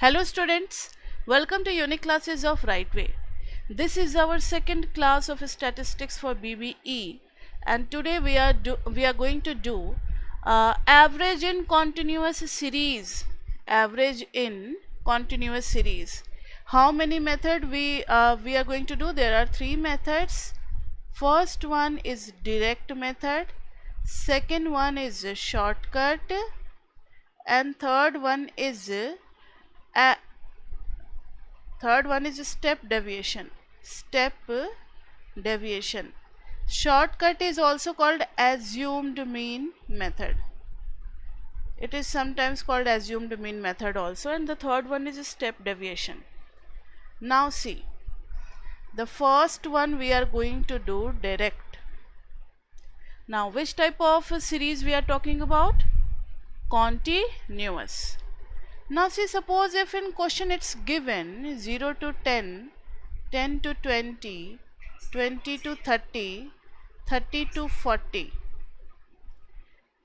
Hello students, welcome to Unique Classes of Right Way. This is our second class of statistics for BBE, and today we are going to do average in continuous series. Average in continuous series. How many methods we are going to do? There are three methods. First one is direct method, second one is a shortcut, and third one is a step deviation. Shortcut is also called assumed mean method. It is sometimes called assumed mean method also, and the third one is step deviation. Now see, the first one we are going to do direct. Now which type of series we are talking about? Continuous. Now see, suppose if in question it's given 0 to 10, 10 to 20, 20 to 30, 30 to 40,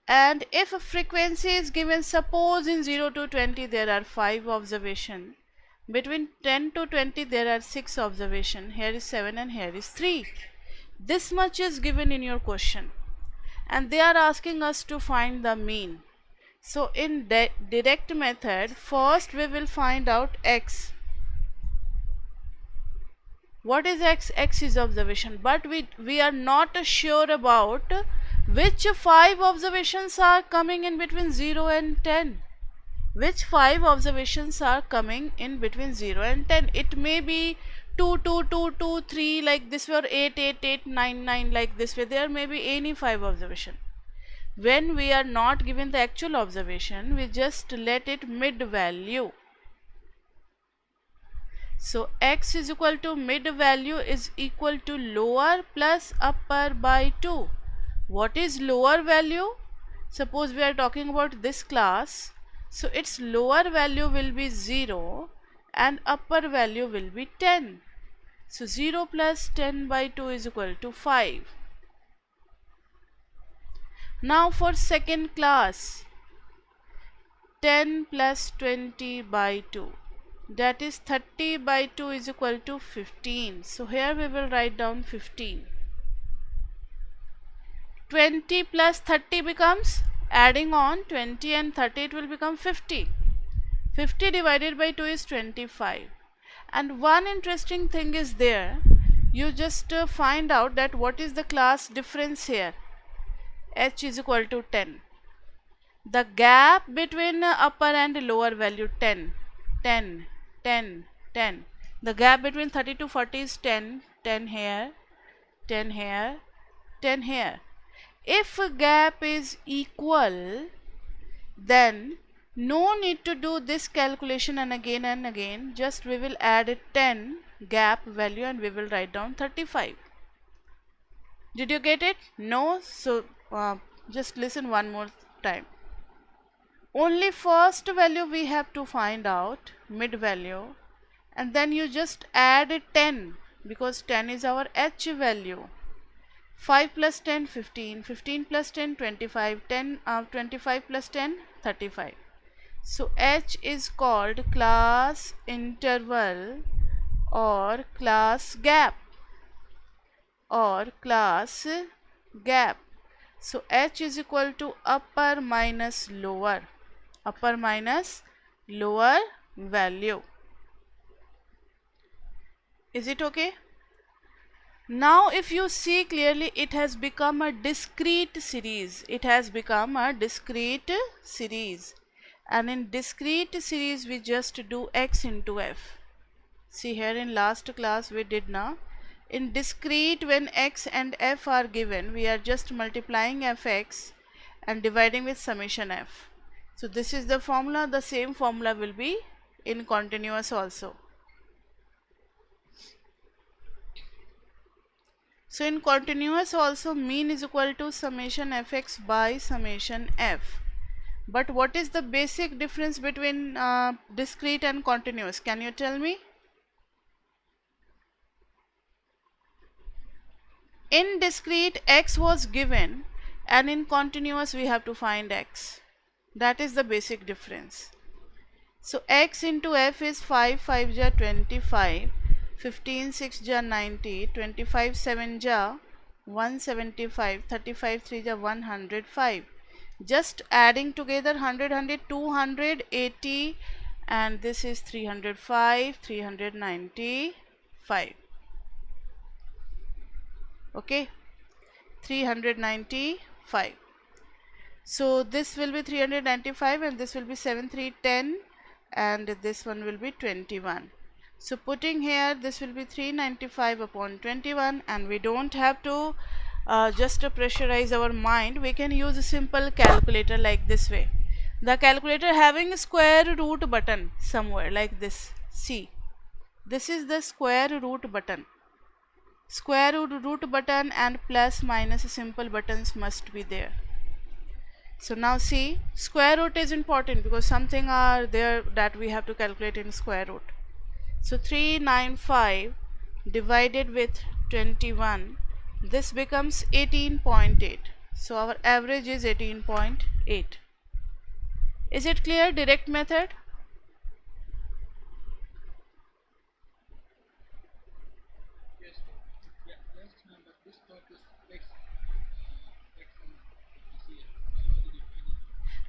and if a frequency is given, suppose in 0 to 20 there are 5 observations, between 10 to 20 there are 6 observations, here is 7 and here is 3. This much is given in your question and they are asking us to find the mean. So in direct method, first we will find out x. What is x? X is observation, but we are not sure about which 5 observations are coming in between 0 and 10. Which 5 observations are coming in between 0 and 10? It may be 2, 2, 2, 2, 3 like this way, or 8, 8, 8, 9, 9 like this way. There may be any 5 observation. When we are not given the actual observation, we just let it mid value. So x is equal to mid value is equal to lower plus upper by 2. What is lower value? Suppose we are talking about this class, so its lower value will be 0 and upper value will be 10. So 0 plus 10 by 2 is equal to 5. Now for second class, 10 plus 20 by 2, that is 30 by 2 is equal to 15. So here we will write down 15. 20 plus 30 becomes, adding on 20 and 30, it will become 50. 50 divided by 2 is 25. And one interesting thing is there, you just find out that what is the class difference here. H is equal to 10. The gap between upper and lower value 10, 10, 10, 10. The gap between 30 to 40 is 10, 10 here, 10 here, 10 here. If gap is equal, then no need to do this calculation and again, just we will add 10 gap value and we will write down 35. Did you get it? No? So just listen one more time. Only first value we have to find out, mid value, and then you just add 10 because 10 is our H value. 5 plus 10, 15, 15 plus 10, 25, 25 plus 10, 35. So H is called class interval or class gap. So H is equal to upper minus lower value. Is it okay? Now if you see clearly, it has become a discrete series. And in discrete series we just do x into f. See here in last class we did now. In discrete, when x and f are given, we are just multiplying fx and dividing with summation f. So this is the formula. The same formula will be in continuous also. So in continuous also, mean is equal to summation fx by summation f. But what is the basic difference between discrete and continuous? Can you tell me? In discrete, x was given, and in continuous we have to find x. That is the basic difference. So x into f is 5 5 ja 25, 15 6 ja 90, 25 7 ja 175, 35 3 ja 105. Just adding together 100 100 280, and this is 305 395. Okay, 395. So this will be 395 and this will be 7310 and this one will be 21. So putting here, this will be 395 upon 21, and we don't have to just pressurize our mind. We can use a simple calculator like this way. The calculator having a square root button somewhere like this. See, this is the square root button. Square root button and plus minus simple buttons must be there. So now see, square root is important because something are there that we have to calculate in square root. So 395 divided with 21, this becomes 18.8. So our average is 18.8. Is it clear? Direct method?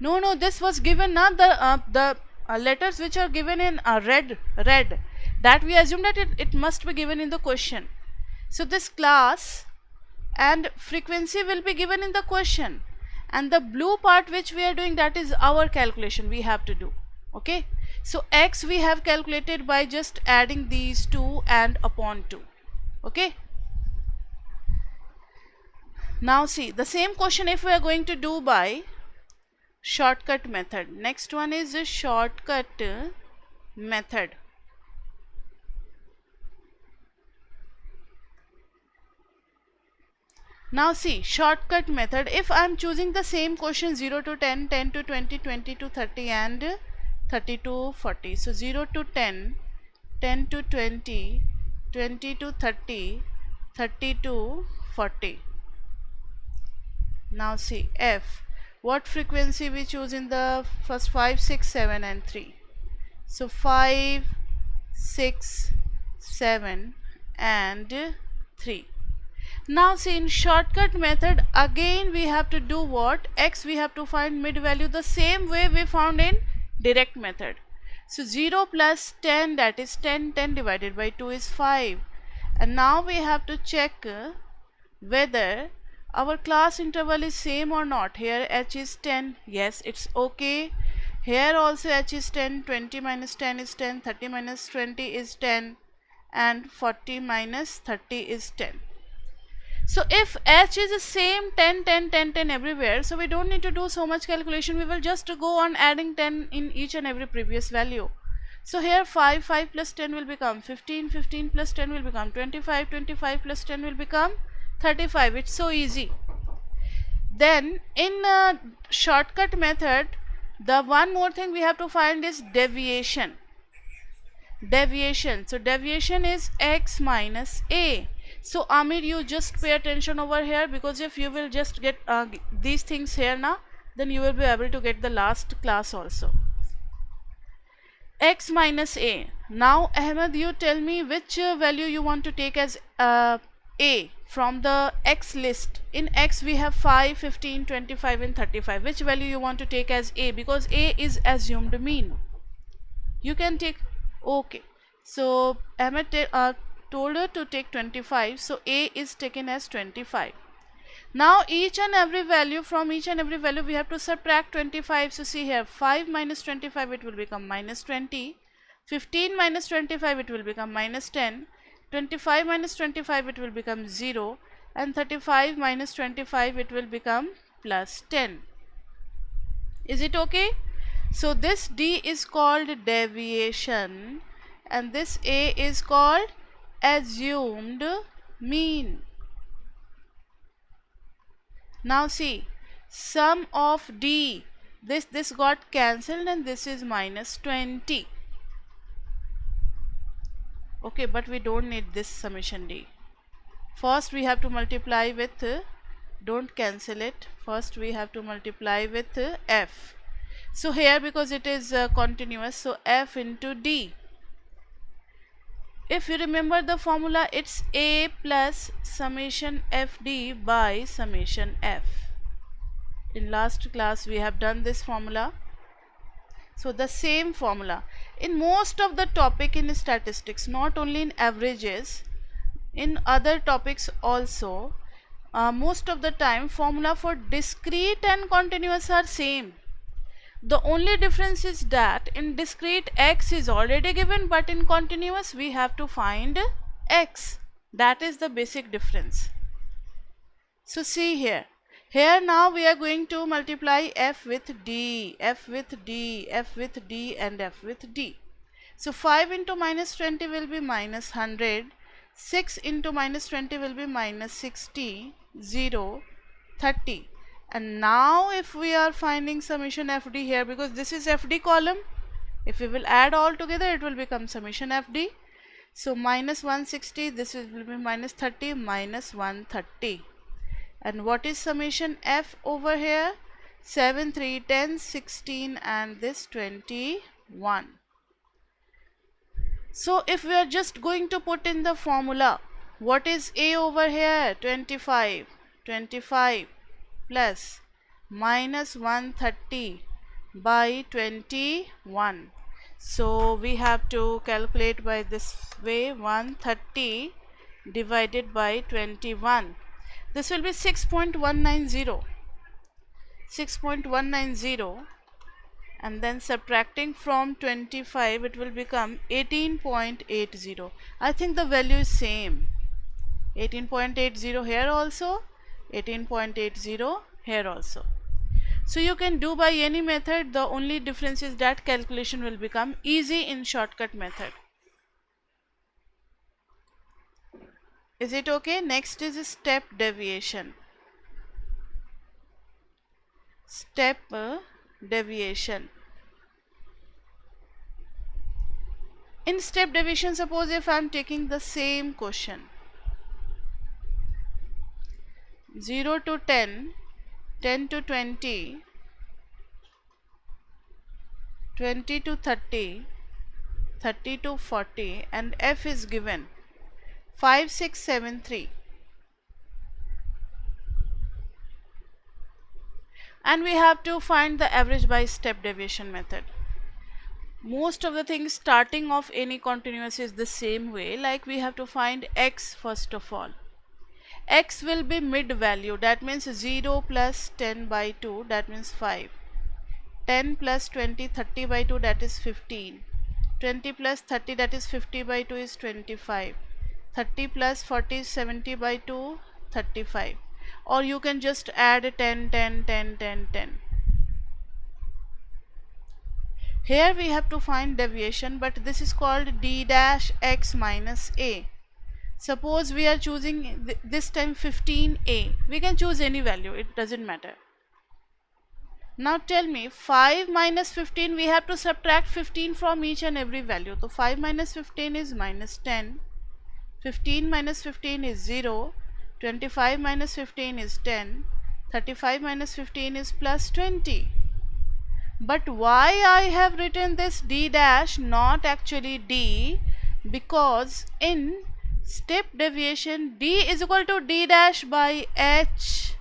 No, this was given now, the letters which are given in red, that we assume that it must be given in the question. So this class and frequency will be given in the question, and the blue part which we are doing, that is our calculation we have to do. Okay, so x we have calculated by just adding these two and upon 2. Okay, now see the same question if we are going to do by shortcut method. Next one is the shortcut method. Now see, shortcut method, if I am choosing the same question 0 to 10, 10 to 20, 20 to 30 and 30 to 40. So 0 to 10, 10 to 20, 20 to 30, 30 to 40. Now see f, what frequency we choose in the first 5, 6, 7 and 3. So 5, 6, 7 and 3. Now see, in shortcut method again we have to do what? X we have to find mid value the same way we found in direct method. So 0 plus 10, that is 10, 10 divided by 2 is 5. And now we have to check whether our class interval is same or not. Here h is 10, yes, it's okay. Here also h is 10, 20 minus 10 is 10, 30 minus 20 is 10 and 40 minus 30 is 10. So if h is the same 10, 10, 10, 10 everywhere, so we don't need to do so much calculation. We will just go on adding 10 in each and every previous value. So here 5, 5 plus 10 will become 15, 15 plus 10 will become 25, 25 plus 10 will become 35. It's so easy. Then in shortcut method, the one more thing we have to find is deviation. So deviation is x minus a. So Amir, you just pay attention over here, because if you will just get these things here now, then you will be able to get the last class also. X minus a. Now Ahmed, you tell me which value you want to take as a from the x list. In x we have 5, 15, 25 and 35. Which value you want to take as a, because a is assumed mean. You can take, okay, so Ahmed told her to take 25, so a is taken as 25. Now each and every value, from each and every value we have to subtract 25. So see here, 5 minus 25 it will become minus 20, 15 minus 25 it will become minus 10, 25 minus 25 it will become 0, and 35 minus 25 it will become plus 10. Is it okay? So this D is called deviation and this A is called assumed mean. Now see, sum of D, this got cancelled and this is minus 20. Okay, but we don't need this summation D. First we have to multiply with, don't cancel it, first we have to multiply with F. So here, because it is continuous, so f into d. If you remember the formula, it's a plus summation fd by summation f. In last class we have done this formula. So the same formula in most of the topic in statistics, not only in averages, in other topics also, most of the time formula for discrete and continuous are same. The only difference is that in discrete x is already given, but in continuous we have to find x. That is the basic difference. So see here. Here now we are going to multiply f with d, f with d, f with d and f with d. So 5 into minus 20 will be minus 100, 6 into minus 20 will be minus 60, 0, 30. And now if we are finding summation fd here, because this is fd column, if we will add all together it will become summation fd. So minus 160, this will be minus 30, minus 130. And what is summation f over here? 7, 3, 10, 16 and this 21. So if we are just going to put in the formula, what is a over here? 25. 25 plus minus 130 by 21. So we have to calculate by this way, 130 divided by 21. This will be 6.190. 6.190, and then subtracting from 25 it will become 18.80. I think the value is same. 18.80 here also, 18.80 here also. So you can do by any method. The only difference is that calculation will become easy in shortcut method. Is it okay? Next is step deviation. Step deviation. In step deviation, suppose if I am taking the same question, 0 to 10, 10 to 20, 20 to 30, 30 to 40, and f is given 5, 6, 7, 3. And we have to find the average by step deviation method. Most of the things starting of any continuous is the same way, like we have to find x first of all. X will be mid value, that means 0 plus 10 by 2, that means 5. 10 plus 20, 30 by 2, that is 15. 20 plus 30, that is 50 by 2 is 25. 30 plus 40 is 70 by 2, 35. Or you can just add 10, 10, 10, 10, 10. Here we have to find deviation, but this is called d dash x minus a. Suppose we are choosing this time 15a. We can choose any value, it doesn't matter. Now tell me, 5 minus 15, we have to subtract 15 from each and every value. So 5 minus 15 is minus 10. 15 minus 15 is 0, 25 minus 15 is 10, 35 minus 15 is plus 20. But why I have written this d dash, not actually d? Because in step deviation d is equal to d dash by h.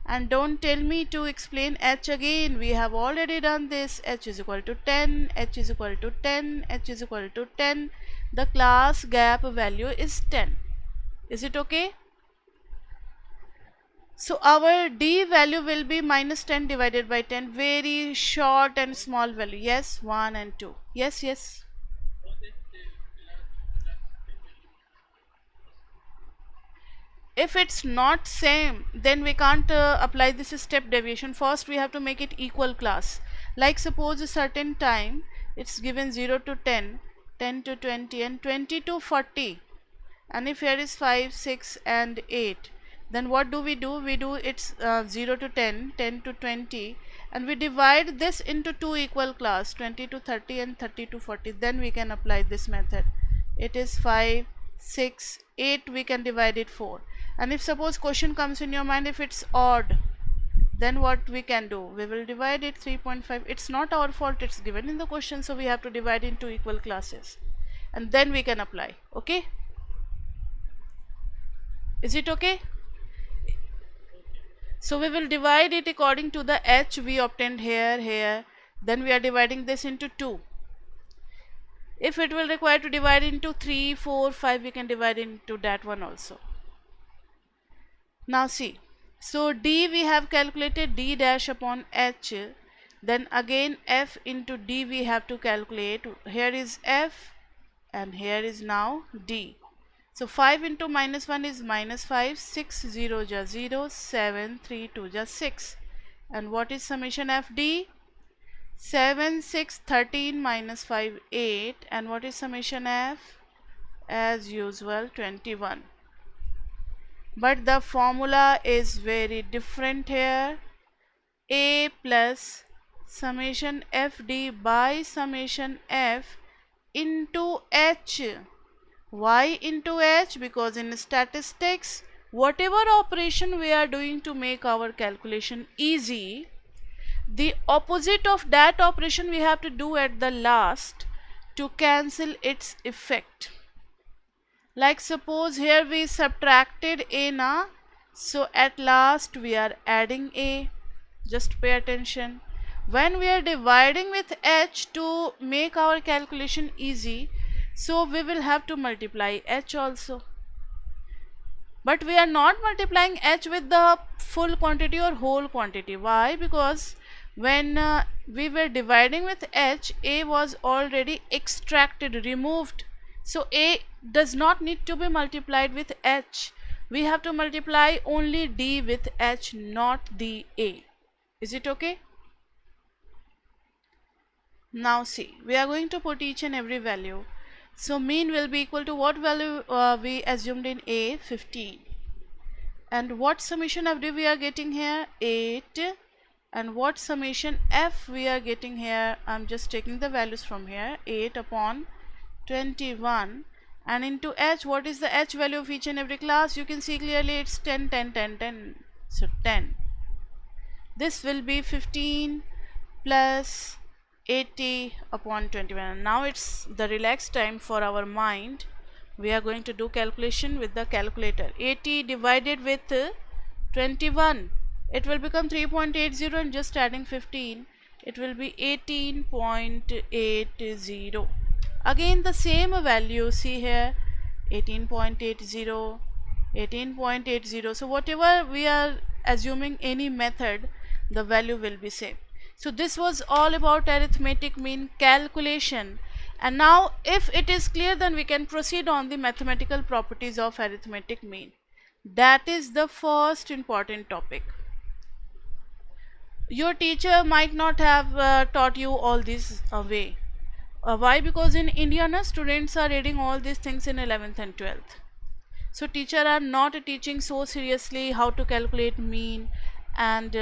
And don't tell me to explain h again, we have already done this. H is equal to 10, h is equal to 10, h is equal to 10. The class gap value is 10. Is it okay? So our d value will be minus 10 divided by 10. Very short and small value. Yes, 1 and 2. Yes, yes. If it's not same, then we can't apply this step deviation. First we have to make it equal class. Like suppose a certain time it's given 0 to 10, 10 to 20 and 20 to 40, and if here is 5, 6 and 8, then what do? We do it's 0 to 10, 10 to 20, and we divide this into two equal class, 20 to 30 and 30 to 40. Then we can apply this method. It is 5, 6, 8, we can divide it 4. And if suppose question comes in your mind, if it's odd, then what we can do, we will divide it 3.5. It's not our fault, it's given in the question, so we have to divide into equal classes and then we can apply. Okay, is it okay? So we will divide it according to the h we obtained here, then we are dividing this into 2. If it will require to divide into 3, 4, 5, we can divide into that one also. Now see, so d we have calculated d dash upon h, then again f into d we have to calculate. Here is f and here is now d. So 5 into minus 1 is minus 5, 6 0 ja 0, 7 3 2 ja 6. And what is summation fd? 7 6 13 minus 5 8. And what is summation f? As usual 21. But the formula is very different here. A plus summation fd by summation f into h. Why into h? Because in statistics, whatever operation we are doing to make our calculation easy, the opposite of that operation we have to do at the last to cancel its effect. Like suppose here we subtracted a na, so at last we are adding a. Just pay attention. When we are dividing with h to make our calculation easy, so we will have to multiply h also. But we are not multiplying h with the full quantity or whole quantity. Why? Because when we were dividing with h, a was already extracted, removed. So a does not need to be multiplied with h. We have to multiply only d with h, not the a. Is it okay? Now see, we are going to put each and every value. So mean will be equal to what value we assumed in a? 15. And what summation fd we are getting here? 8. And what summation f we are getting here? I'm just taking the values from here. 8 upon 21. And into h, what is the h value of each and every class? You can see clearly it's 10 10 10 10. So 10. This will be 15 plus 80 upon 21. Now it's the relaxed time for our mind. We are going to do calculation with the calculator. 80 divided with 21, it will become 3.80, and just adding 15, it will be 18.80. Again the same value, see here, 18.80, 18.80. So whatever we are assuming any method, the value will be same. So this was all about arithmetic mean calculation. And now if it is clear, then we can proceed on the mathematical properties of arithmetic mean. That is the first important topic. Your teacher might not have taught you all this way. Why? Because in India, students are reading all these things in 11th and 12th. So teacher are not teaching so seriously how to calculate mean. And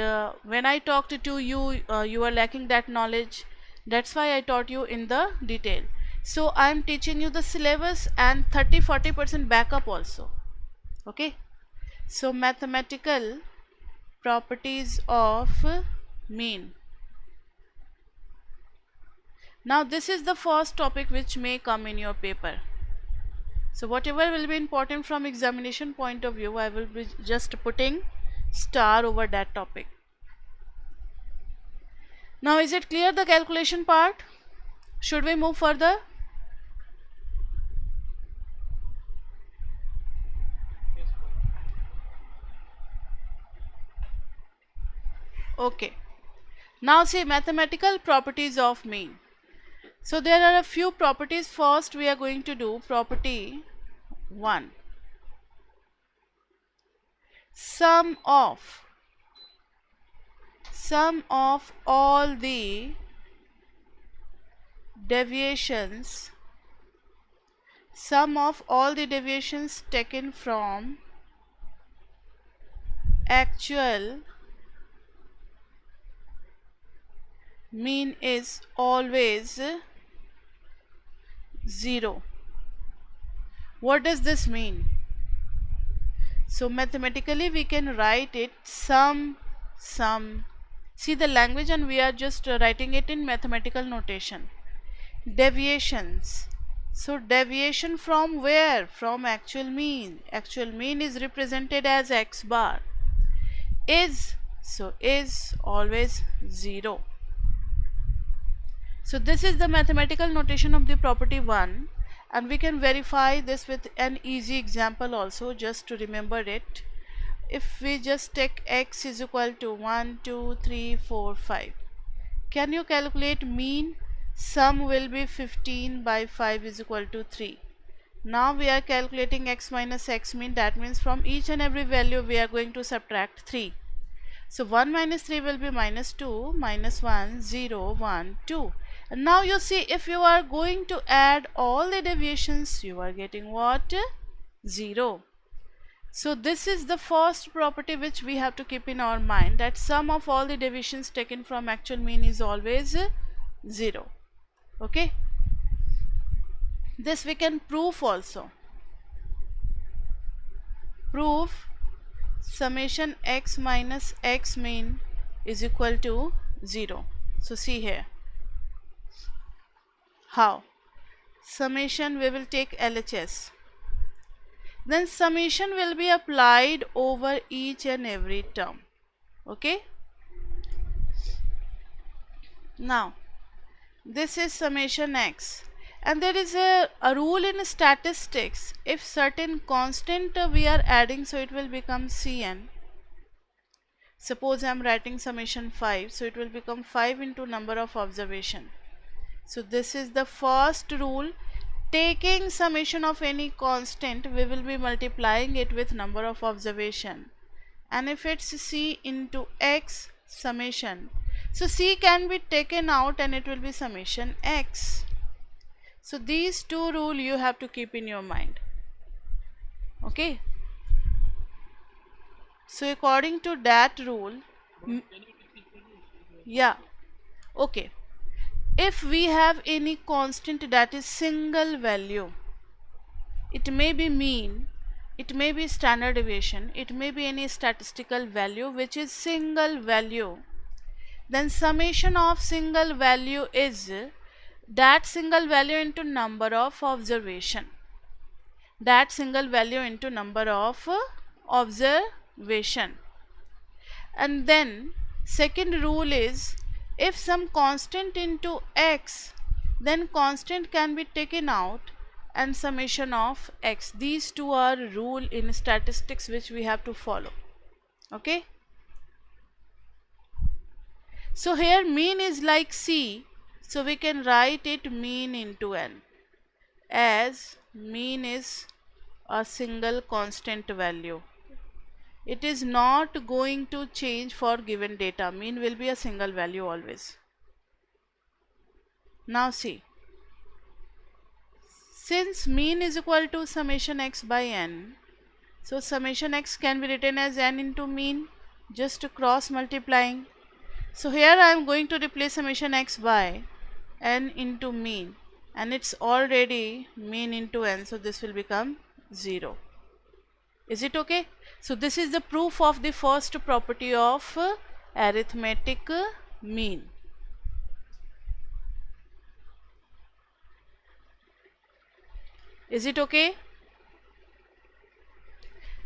when I talked to you, you are lacking that knowledge. That's why I taught you in the detail. So I am teaching you the syllabus and 30-40% backup also. Okay. So mathematical properties of mean. Now this is the first topic which may come in your paper. So whatever will be important from examination point of view, I will be just putting star over that topic. Now is it clear, the calculation part? Should we move further? Okay. Now see mathematical properties of mean. So there are a few properties. First we are going to do property 1. Sum of all the deviations, taken from actual mean is always 0. What does this mean? So mathematically we can write it sum sum. See the language, and we are just writing it in mathematical notation. Deviations. So deviation from where? From actual mean. Actual mean is represented as x bar. Is, so is always 0. So this is the mathematical notation of the property 1, and we can verify this with an easy example also, just to remember it. If we just take x is equal to 1, 2, 3, 4, 5. Can you calculate mean? Sum will be 15 by 5 is equal to 3. Now we are calculating x minus x mean. That means from each and every value we are going to subtract 3. So 1 minus 3 will be minus 2, minus 1, 0, 1, 2. And now you see, if you are going to add all the deviations, you are getting what? 0. So this is the first property which we have to keep in our mind, that sum of all the deviations taken from actual mean is always 0. Okay. This we can prove also. Prove summation x minus x mean is equal to 0. So see here. How? Summation, we will take LHS. Then summation will be applied over each and every term. Okay. Now this is summation x, and there is a rule in statistics. If certain constant we are adding, so it will become Cn. Suppose I am writing summation 5, so it will become 5 into number of observation. So this is the first rule. Taking summation of any constant, we will be multiplying it with number of observation, and if it's c into x summation, so c can be taken out and it will be summation x. So these two rules you have to keep in your mind. Okay. So according to that rule, yeah, okay. If we have any constant that is single value, it may be mean, it may be standard deviation, it may be any statistical value which is single value, then summation of single value is that single value into number of observation. That single value into number of observation. And then second rule is, if some constant into x, then constant can be taken out and summation of x. These two are rule in statistics which we have to follow. Okay. So here mean is like c, so we can write it mean into n, as mean is a single constant value. It is not going to change for given data. Mean will be a single value always. Now see, since mean is equal to summation x by n, so summation x can be written as n into mean, just cross multiplying. So here I am going to replace summation x by n into mean, and it's already mean into n, so this will become 0. Is it okay? So this is the proof of the first property of arithmetic mean. Is it okay?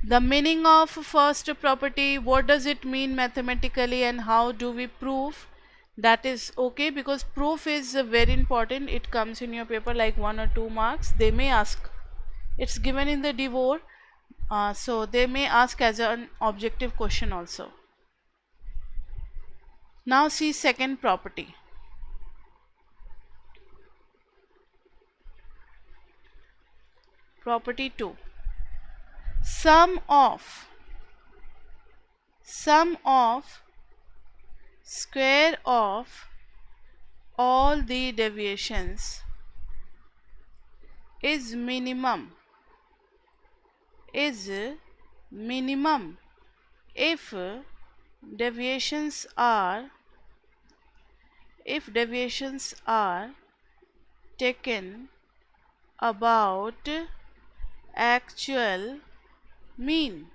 The meaning of first property, what does it mean mathematically, and how do we prove? That is okay, because proof is very important. It comes in your paper like 1 or 2 marks. They may ask, it's given in the DEVOR, so they may ask as an objective question also. Now see second property. Property 2. Sum of square of all the deviations is minimum if deviations are taken about actual mean.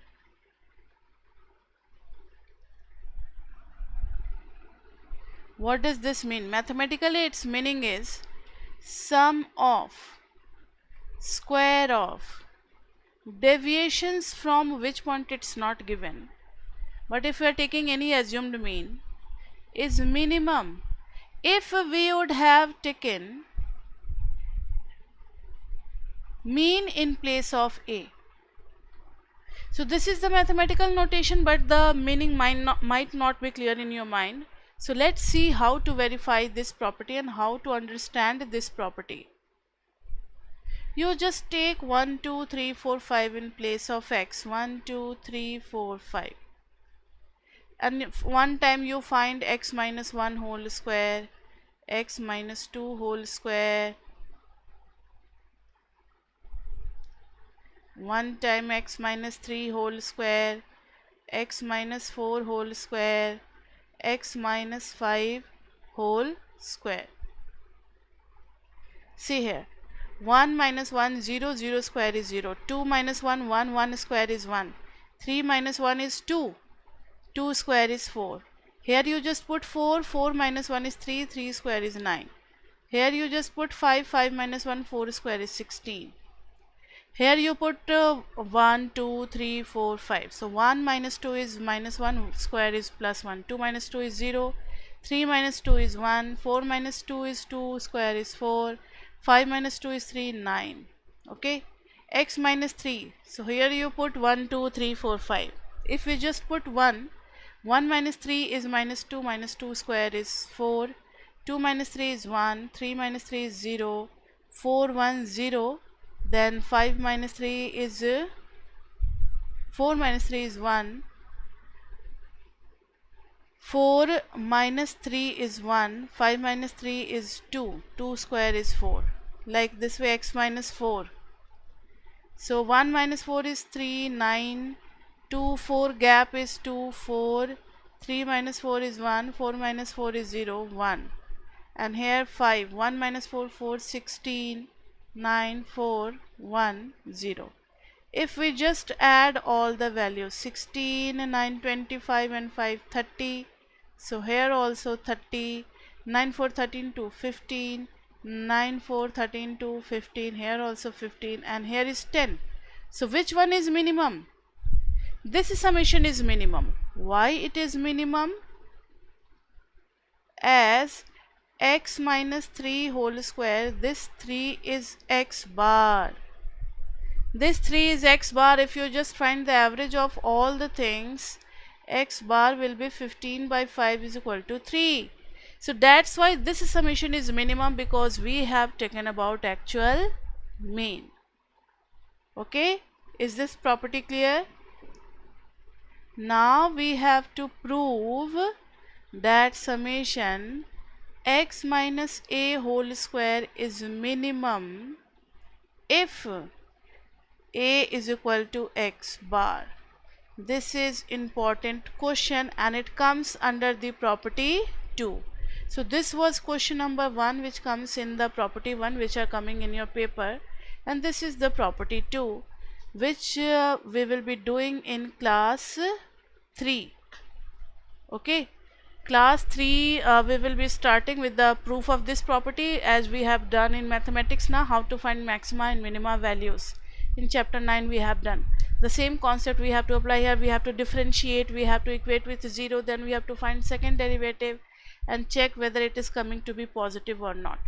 What does this mean? Mathematically its meaning is sum of square of deviations from which point it's not given, but if we are taking any assumed mean, is minimum if we would have taken mean in place of A. So this is the mathematical notation, but the meaning might not be clear in your mind. So let's see how to verify this property and how to understand this property. You just take 1, 2, 3, 4, 5 in place of x. 1, 2, 3, 4, 5. And if one time you find x minus 1 whole square, x minus 2 whole square, one time x minus 3 whole square, x minus 4 whole square, x minus 5 whole square. See here, 1 minus 1, 0, 0 square is 0, 2 minus 1, 1, 1 square is 1, 3 minus 1 is 2, 2 square is 4. Here you just put 4, 4 minus 1 is 3, 3 square is 9. Here you just put 5, 5 minus 1, 4 square is 16. Here you put 1, 2, 3, 4, 5. So 1 minus 2 is minus 1 square is plus 1. 2 minus 2 is 0. 3 minus 2 is 1. 4 minus 2 is 2 square is 4. 5 minus 2 is 3, 9. Okay. X minus 3. So here you put 1, 2, 3, 4, 5. If we just put 1, 1 minus 3 is minus 2 square is 4. 2 minus 3 is 1. 3 minus 3 is 0. 4, 1, 0. Then 5 minus 3 is 4 minus 3 is 1. 4 minus 3 is 1. 5 minus 3 is 2. 2 square is 4. Like this way, x minus 4. So 1 minus 4 is 3, 9. 2, 4 gap is 2, 4. 3 minus 4 is 1. 4 minus 4 is 0, 1. And here 5. 1 minus 4, 4, 16. 9, 4, 1, 0. If we just add all the values, 16, 9, 25 and 5, 30. So here also 30, 9, 4, 13, 2, 15, 9, 4, 13, 2, 15, here also 15, and here is 10. So which one is minimum? This summation is minimum. Why it is minimum? As x minus 3 whole square, this 3 is x bar. This 3 is x bar. If you just find the average of all the things, x bar will be 15 by 5 is equal to 3. So that's why this summation is minimum, because we have taken about actual mean. Okay, is this property clear? Now we have to prove that summation x minus a whole square is minimum if a is equal to x bar. This is important question and it comes under the property 2. So this was question number 1, which comes in the property 1, which are coming in your paper, and this is the property 2, which we will be doing in class 3. Okay, class 3 we will be starting with the proof of this property, as we have done in mathematics. Now how to find maxima and minima values in chapter 9 we have done. The same concept we have to apply here. We have to differentiate, we have to equate with 0, then we have to find second derivative and check whether it is coming to be positive or not.